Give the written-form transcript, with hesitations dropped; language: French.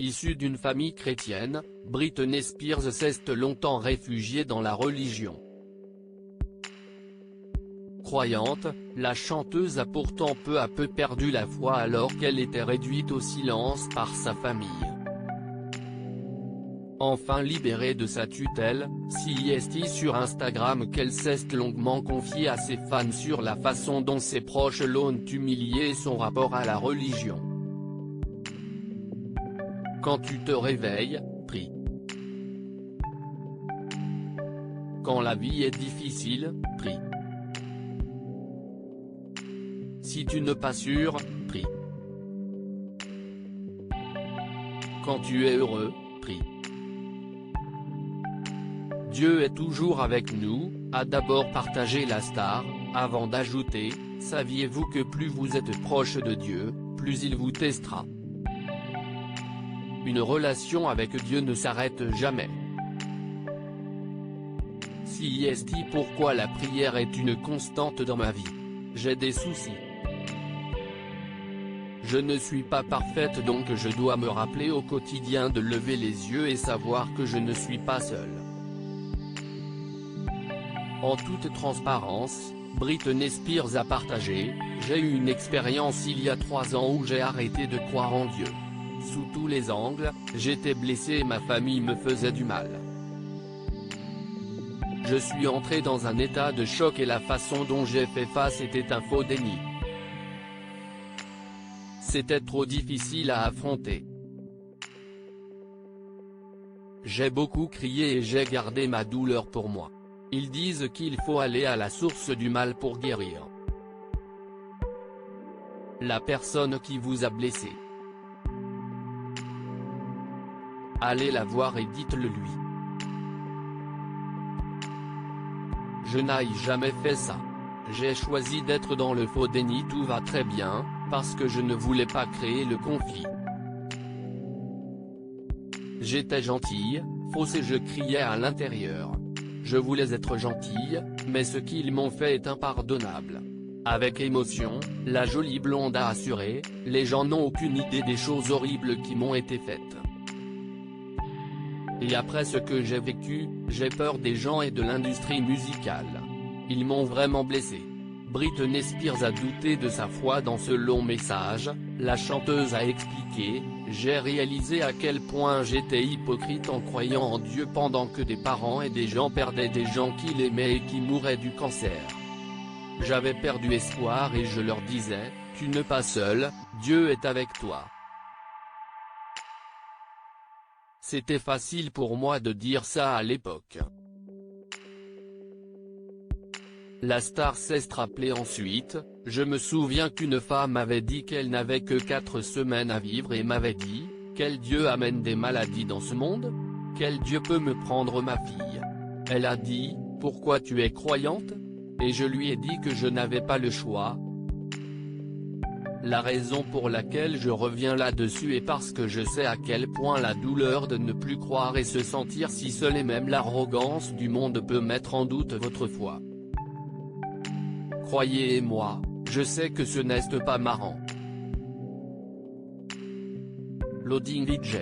Issue d'une famille chrétienne, Britney Spears s'est longtemps réfugiée dans la religion. Croyante, la chanteuse a pourtant peu à peu perdu la foi alors qu'elle était réduite au silence par sa famille. Enfin libérée de sa tutelle, CST sur Instagram qu'elle s'est longuement confiée à ses fans sur la façon dont ses proches l'ont humiliée et son rapport à la religion. Quand tu te réveilles, prie. Quand la vie est difficile, prie. Si tu n'es pas sûr, prie. Quand tu es heureux, prie. Dieu est toujours avec nous, a d'abord partagé la star, avant d'ajouter, saviez-vous que plus vous êtes proche de Dieu, plus il vous testera. Une relation avec Dieu ne s'arrête jamais. CST Pourquoi la prière est une constante dans ma vie. J'ai des soucis. Je ne suis pas parfaite donc je dois me rappeler au quotidien de lever les yeux et savoir que je ne suis pas seule. En toute transparence, Britney Spears a partagé, j'ai eu une expérience il y a 3 ans où j'ai arrêté de croire en Dieu. Sous tous les angles, j'étais blessée et ma famille me faisait du mal. Je suis entrée dans un état de choc et la façon dont j'ai fait face était un faux déni. C'était trop difficile à affronter. J'ai beaucoup crié et j'ai gardé ma douleur pour moi. Ils disent qu'il faut aller à la source du mal pour guérir. La personne qui vous a blessé. Allez la voir et dites-le lui. Je n'ai jamais fait ça. J'ai choisi d'être dans le faux déni tout va très bien, parce que je ne voulais pas créer le conflit. J'étais gentille, fausse et je criais à l'intérieur. Je voulais être gentille, mais ce qu'ils m'ont fait est impardonnable. Avec émotion, la jolie blonde a assuré, les gens n'ont aucune idée des choses horribles qui m'ont été faites. Et après ce que j'ai vécu, j'ai peur des gens et de l'industrie musicale. Ils m'ont vraiment blessé. Britney Spears a douté de sa foi dans ce long message, la chanteuse a expliqué, j'ai réalisé à quel point j'étais hypocrite en croyant en Dieu pendant que des parents et des gens perdaient des gens qu'ils aimaient et qui mouraient du cancer. J'avais perdu espoir et je leur disais, tu n'es pas seul, Dieu est avec toi. C'était facile pour moi de dire ça à l'époque. La star s'est rappelée ensuite, je me souviens qu'une femme avait dit qu'elle n'avait que 4 semaines à vivre et m'avait dit, quel Dieu amène des maladies dans ce monde? Quel Dieu peut me prendre ma fille? Elle a dit, pourquoi tu es croyante? Et je lui ai dit que je n'avais pas le choix. La raison pour laquelle je reviens là-dessus est parce que je sais à quel point la douleur de ne plus croire et se sentir si seul et même l'arrogance du monde peut mettre en doute votre foi. Croyez-moi, je sais que ce n'est pas marrant. Loading DJ.